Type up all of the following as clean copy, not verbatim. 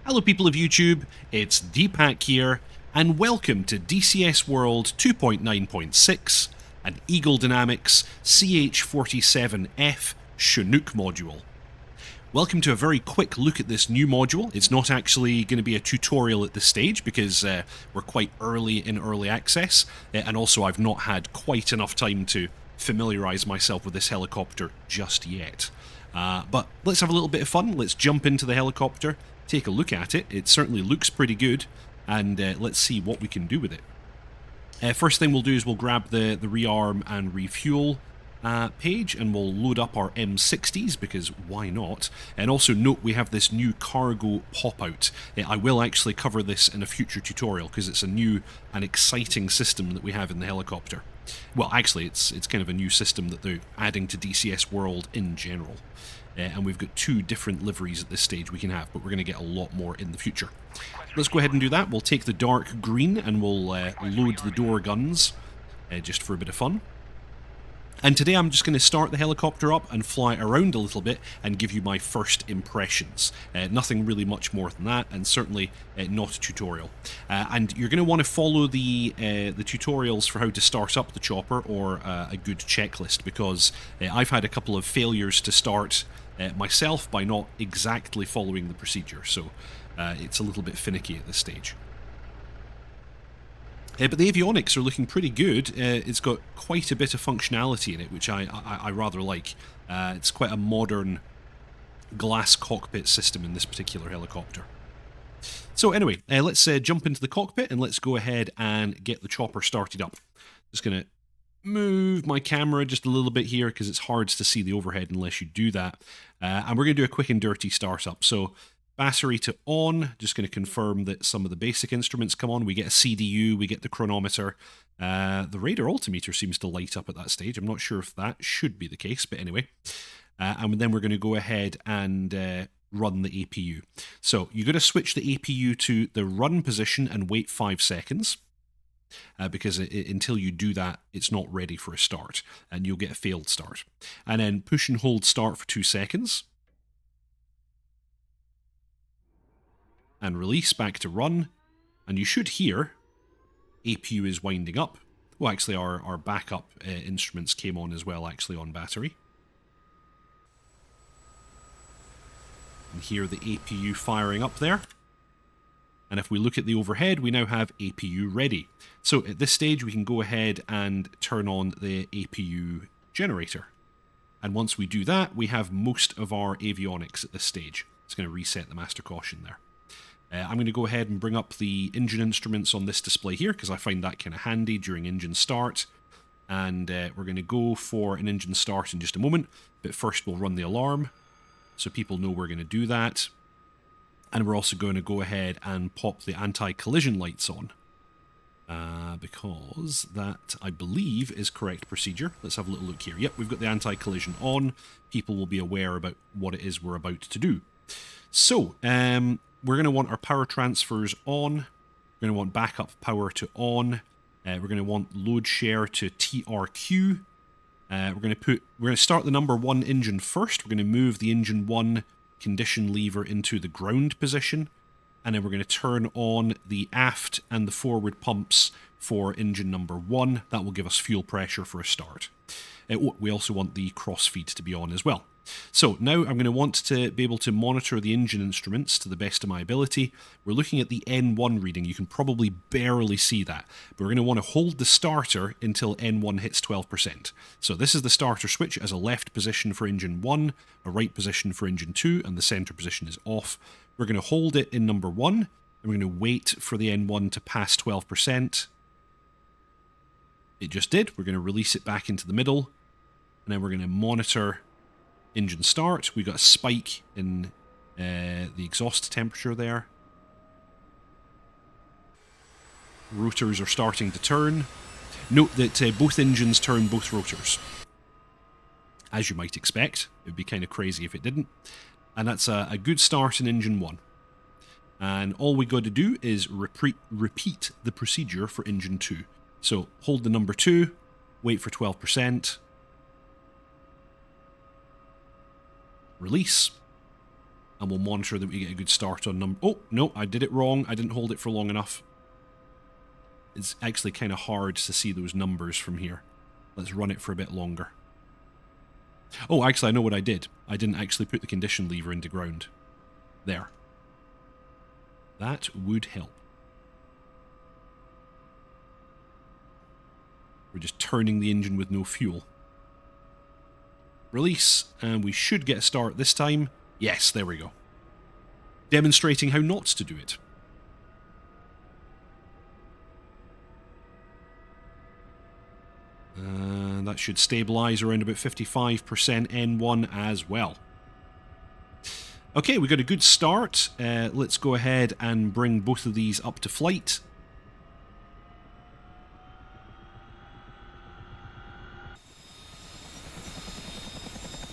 Hello people of YouTube, it's Deepak here, and welcome to DCS World 2.9.6, an Eagle Dynamics CH-47F Chinook module. Welcome to a very quick look at this new module. It's not actually going to be a tutorial at this stage because we're quite early in early access, and also I've not had quite enough time to familiarise myself with this helicopter just yet. But let's have a little bit of fun. Let's jump into the helicopter, take a look at it. It certainly looks pretty good, and let's see what we can do with it. First thing we'll do is we'll grab the rearm and refuel page, and we'll load up our M60s because why not? And also note we have this new cargo pop-out. I will actually cover this in a future tutorial because it's a new and exciting system that we have in the helicopter. Well, actually, it's kind of a new system that they're adding to DCS World in general. And we've got two different liveries at this stage we can have, but we're going to get a lot more in the future. Let's go ahead and do that. We'll take the dark green and we'll load the door guns just for a bit of fun. And today I'm just going to start the helicopter up and fly it around a little bit and give you my first impressions. Nothing really much more than that, and certainly not a tutorial. And you're going to want to follow the tutorials for how to start up the chopper, or a good checklist, because I've had a couple of failures to start myself by not exactly following the procedure, so it's a little bit finicky at this stage. But the avionics are looking pretty good. It's got quite a bit of functionality in it, which I rather like. It's quite a modern glass cockpit system in this particular helicopter. So anyway, let's jump into the cockpit and let's go ahead and get the chopper started up. Just going to move my camera just a little bit here because it's hard to see the overhead unless you do that. And we're going to do a quick and dirty startup. So battery to on, just going to confirm that some of the basic instruments come on. We get a CDU, we get the chronometer. The radar altimeter seems to light up at that stage. I'm not sure if that should be the case, but anyway. And then we're going to go ahead and run the APU. So you're going to switch the APU to the run position and wait 5 seconds. Because until you do that, it's not ready for a start, and you'll get a failed start. And then push and hold start for 2 seconds. And release back to run, and you should hear APU is winding up. Well, actually our backup instruments came on as well, actually on battery. And hear the APU firing up there. And if we look at the overhead, we now have APU ready. So at this stage we can go ahead and turn on the APU generator. And once we do that, we have most of our avionics at this stage. It's going to reset the master caution there. I'm going to go ahead and bring up the engine instruments on this display here because I find that kind of handy during engine start. And we're going to go for an engine start in just a moment, but first we'll run the alarm so people know we're going to do that. And we're also going to go ahead and pop the anti-collision lights on because that, I believe, is correct procedure. Let's have a little look here. Yep, we've got the anti-collision on. People will be aware about what it is we're about to do. So, we're going to want our power transfers on. We're going to want backup power to on. We're going to want load share to TRQ. We're going to start the number 1 engine first. We're going to move the engine 1 condition lever into the ground position. And then we're going to turn on the aft and the forward pumps for engine number 1. That will give us fuel pressure for a start. We also want the crossfeed to be on as well. So now I'm going to want to be able to monitor the engine instruments to the best of my ability. We're looking at the N1 reading. You can probably barely see that, but we're going to want to hold the starter until N1 hits 12%. So this is the starter switch as a left position for engine 1, a right position for engine 2, and the center position is off. We're going to hold it in number 1, and we're going to wait for the N1 to pass 12%. It just did. We're going to release it back into the middle, and then we're going to monitor engine start. We've got a spike in the exhaust temperature there. Rotors are starting to turn. Note that both engines turn both rotors, as you might expect. It would be kind of crazy if it didn't. And that's a good start in engine 1. And all we got to do is repeat the procedure for engine 2. So hold the number 2, wait for 12%, release, And we'll monitor that we get a good start on number... Oh, no, I did it wrong. I didn't hold it for long enough. It's actually kind of hard to see those numbers from here. Let's run it for a bit longer. Oh, actually, I know what I did. I didn't actually put the condition lever into ground. There. That would help. We're just turning the engine with no fuel. Release, and we should get a start this time. Yes, there we go. Demonstrating how not to do it. That should stabilise around about 55% N1 as well. Okay, we got a good start. Let's go ahead and bring both of these up to flight.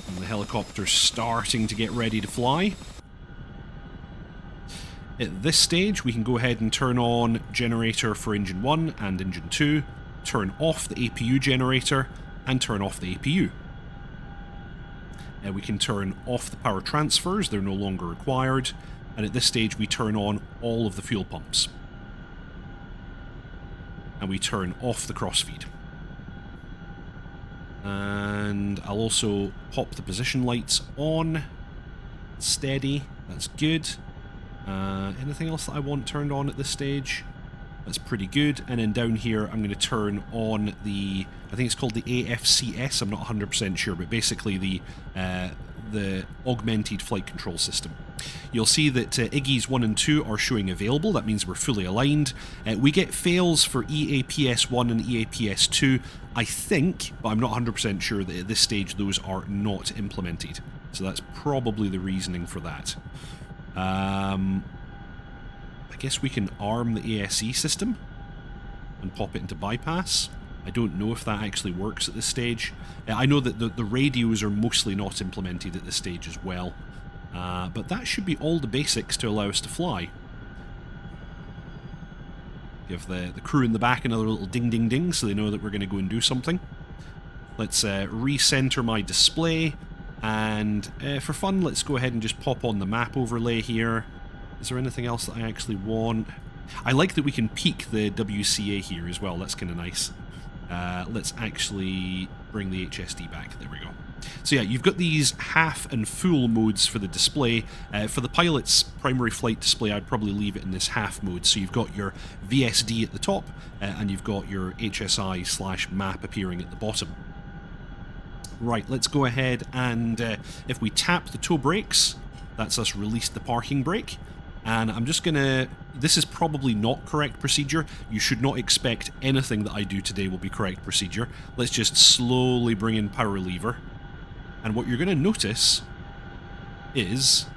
And the helicopter's starting to get ready to fly. At this stage, we can go ahead and turn on generator for engine 1 and engine 2, turn off the APU generator, and turn off the APU. We can turn off the power transfers, they're no longer required, and at this stage we turn on all of the fuel pumps. And we turn off the crossfeed. And I'll also pop the position lights on. Steady, that's good. Anything else that I want turned on at this stage? That's pretty good. And then down here, I'm going to turn on the, I think it's called the AFCS, I'm not 100% sure, but basically the augmented flight control system. You'll see that IGIs 1 and 2 are showing available, that means we're fully aligned. We get fails for EAPS 1 and EAPS 2, I think, but I'm not 100% sure that at this stage those are not implemented. So that's probably the reasoning for that. I guess we can arm the ASE system and pop it into bypass. I don't know if that actually works at this stage. I know that the radios are mostly not implemented at this stage as well. But that should be all the basics to allow us to fly. Give the crew in the back another little ding ding ding so they know that we're going to go and do something. Let's recenter my display. And for fun, let's go ahead and just pop on the map overlay here. Is there anything else that I actually want? I like that we can peek the WCA here as well. That's kind of nice. Let's actually bring the HSD back. There we go. So yeah, you've got these half and full modes for the display. For the pilot's primary flight display, I'd probably leave it in this half mode. So you've got your VSD at the top, and you've got your HSI/map appearing at the bottom. Right, let's go ahead and if we tap the toe brakes, that's us release the parking brake. And I'm just gonna... This is probably not correct procedure. You should not expect anything that I do today will be correct procedure. Let's just slowly bring in power lever. And what you're gonna notice is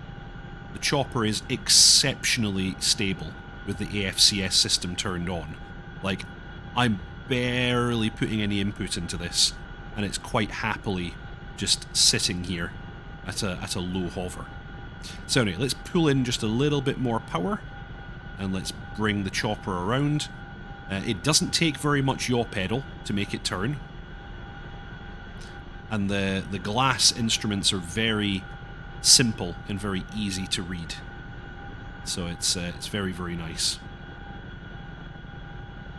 the chopper is exceptionally stable with the AFCS system turned on. Like, I'm barely putting any input into this, and it's quite happily just sitting here at a low hover. So anyway, let's pull in just a little bit more power, and let's bring the chopper around. It doesn't take very much yaw pedal to make it turn, and the glass instruments are very simple and very easy to read. So it's very, very nice.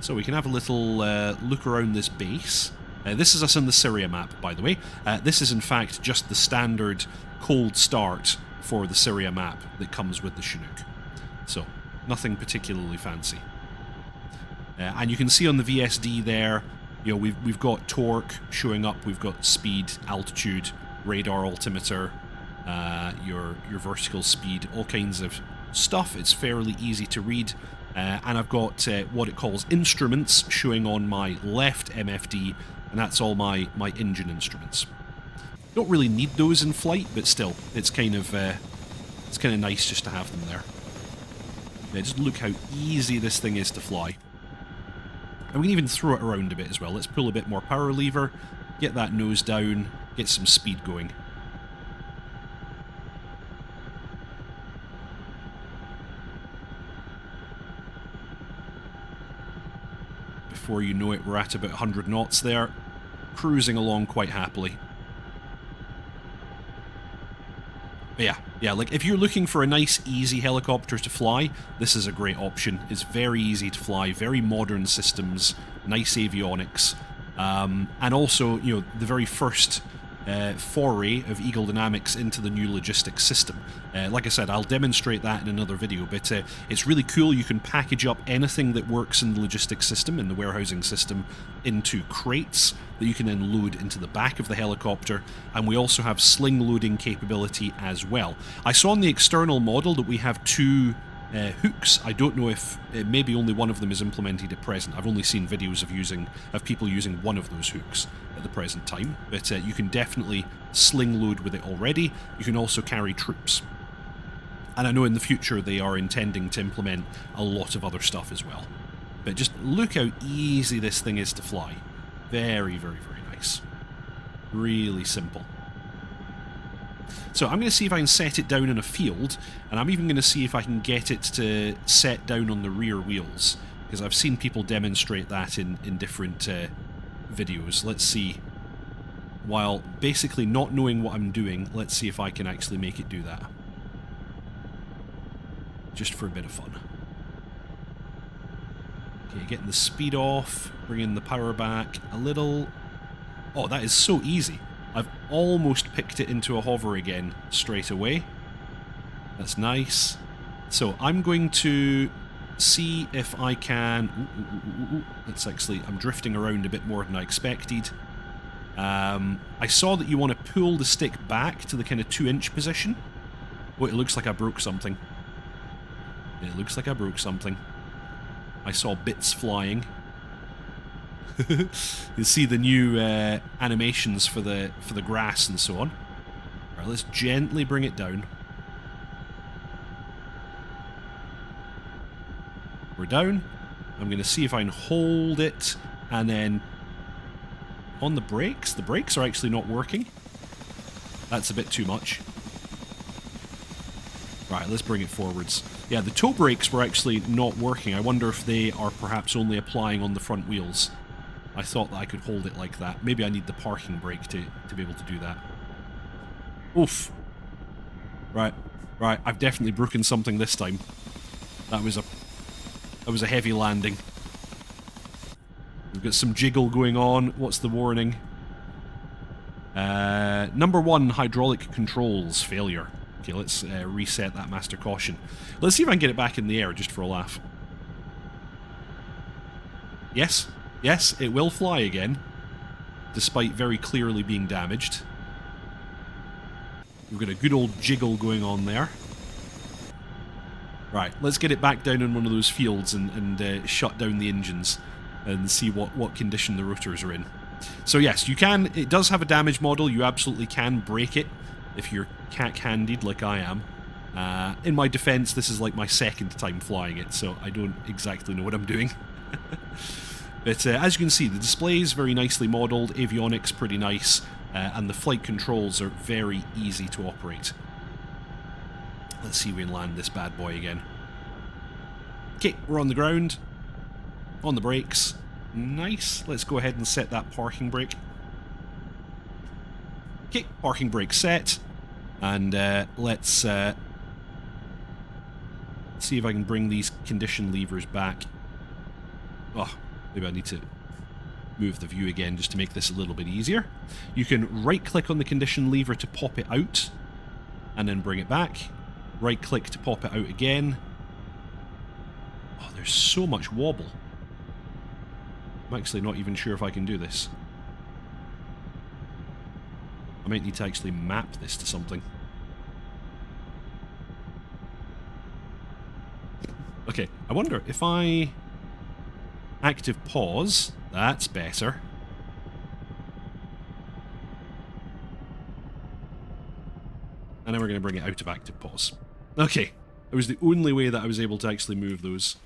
So we can have a little look around this base. This is us in the Syria map, by the way. This is in fact just the standard cold start for the Syria map that comes with the Chinook. So, nothing particularly fancy. And you can see on the VSD there, you know, we've got torque showing up, we've got speed, altitude, radar altimeter, your vertical speed, all kinds of stuff. It's fairly easy to read. And I've got what it calls instruments showing on my left MFD, and that's all my engine instruments. Don't really need those in flight, but still, it's kind of nice just to have them there. Yeah, just look how easy this thing is to fly. And we can even throw it around a bit as well. Let's pull a bit more power lever, get that nose down, get some speed going. Before you know it, we're at about 100 knots there, cruising along quite happily. But yeah, like if you're looking for a nice, easy helicopter to fly, this is a great option. It's very easy to fly, very modern systems, nice avionics, and also, you know, the very first foray of Eagle Dynamics into the new logistics system. Like I said, I'll demonstrate that in another video, but it's really cool. You can package up anything that works in the logistics system, in the warehousing system, into crates that you can then load into the back of the helicopter, and we also have sling loading capability as well. I saw on the external model that we have two hooks. I don't know if maybe only one of them is implemented at present. I've only seen videos of people using one of those hooks at the present time, but you can definitely sling load with it already. You can also carry troops. And I know in the future they are intending to implement a lot of other stuff as well. But just look how easy this thing is to fly. Very, very, very nice. Really simple. So I'm going to see if I can set it down in a field, and I'm even going to see if I can get it to set down on the rear wheels, because I've seen people demonstrate that in different videos. Let's see. While basically not knowing what I'm doing, let's see if I can actually make it do that. Just for a bit of fun. Okay, getting the speed off, bringing the power back a little. Oh, that is so easy. I've almost picked it into a hover again straight away. That's nice. So I'm going to see if I can... That's actually... I'm drifting around a bit more than I expected. I saw that you want to pull the stick back to the kind of 2-inch position. Oh, it looks like I broke something. It looks like I broke something. I saw bits flying. You see the new animations for the grass and so on. Alright, let's gently bring it down. We're down. I'm going to see if I can hold it, and then on the brakes are actually not working. That's a bit too much. Right, let's bring it forwards. Yeah, the toe brakes were actually not working. I wonder if they are perhaps only applying on the front wheels. I thought that I could hold it like that. Maybe I need the parking brake to be able to do that. Oof. Right. I've definitely broken something this time. That was a heavy landing. We've got some jiggle going on. What's the warning? Number 1, hydraulic controls failure. Okay, let's reset that master caution. Let's see if I can get it back in the air just for a laugh. Yes. Yes, it will fly again, despite very clearly being damaged. We've got a good old jiggle going on there. Right, let's get it back down in one of those fields and shut down the engines and see what condition the rotors are in. So yes, you can. It does have a damage model. You absolutely can break it if you're cack-handed like I am. In my defense, this is like my second time flying it, so I don't exactly know what I'm doing. But as you can see, the display is very nicely modelled, avionics pretty nice, and the flight controls are very easy to operate. Let's see if we can land this bad boy again. Okay, we're on the ground, on the brakes. Nice. Let's go ahead and set that parking brake. Okay, parking brake set, and let's see if I can bring these condition levers back. Oh. Maybe I need to move the view again just to make this a little bit easier. You can right-click on the condition lever to pop it out, and then bring it back. Right-click to pop it out again. Oh, there's so much wobble. I'm actually not even sure if I can do this. I might need to actually map this to something. Okay, I wonder if I... active pause. That's better. And then we're going to bring it out of active pause. Okay. It was the only way that I was able to actually move those.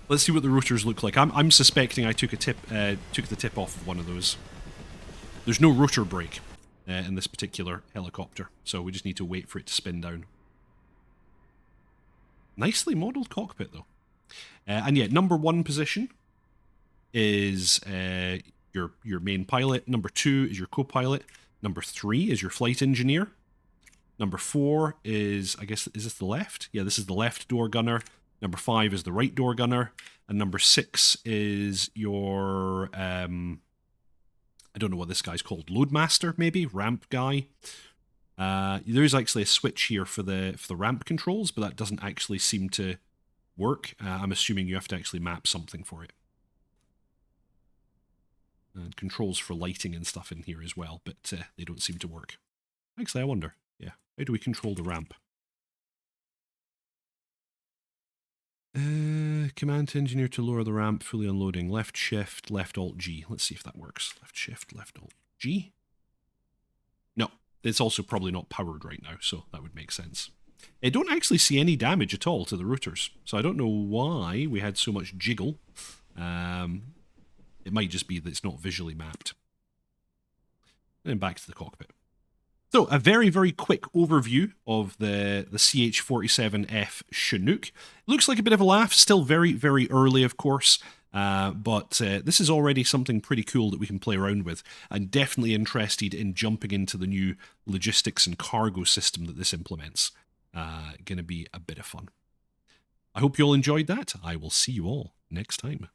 Let's see what the rotors look like. I'm suspecting I took the tip off of one of those. There's no rotor brake in this particular helicopter, so we just need to wait for it to spin down. Nicely modelled cockpit, though. And yeah, number 1 position is your main pilot. Number 2 is your co-pilot. Number 3 is your flight engineer. Number 4 is, I guess, is this the left? Yeah, this is the left door gunner. Number 5 is the right door gunner. And number 6 is your, I don't know what this guy's called, loadmaster, maybe? Ramp guy. There is actually a switch here for the ramp controls, but that doesn't actually seem to work. I'm assuming you have to actually map something for it. And controls for lighting and stuff in here as well, but they don't seem to work. Actually, I wonder. Yeah, how do we control the ramp? Command to engineer to lower the ramp, fully unloading. Left shift, left alt G. Let's see if that works. Left shift, left alt G. No, it's also probably not powered right now, so that would make sense. I don't actually see any damage at all to the rotors, so I don't know why we had so much jiggle. It might just be that it's not visually mapped. And back to the cockpit. So, a very, very quick overview of the CH-47F Chinook. Looks like a bit of a laugh, still very, very early, of course, but this is already something pretty cool that we can play around with. I'm definitely interested in jumping into the new logistics and cargo system that this implements. Going to be a bit of fun. I hope you all enjoyed that. I will see you all next time.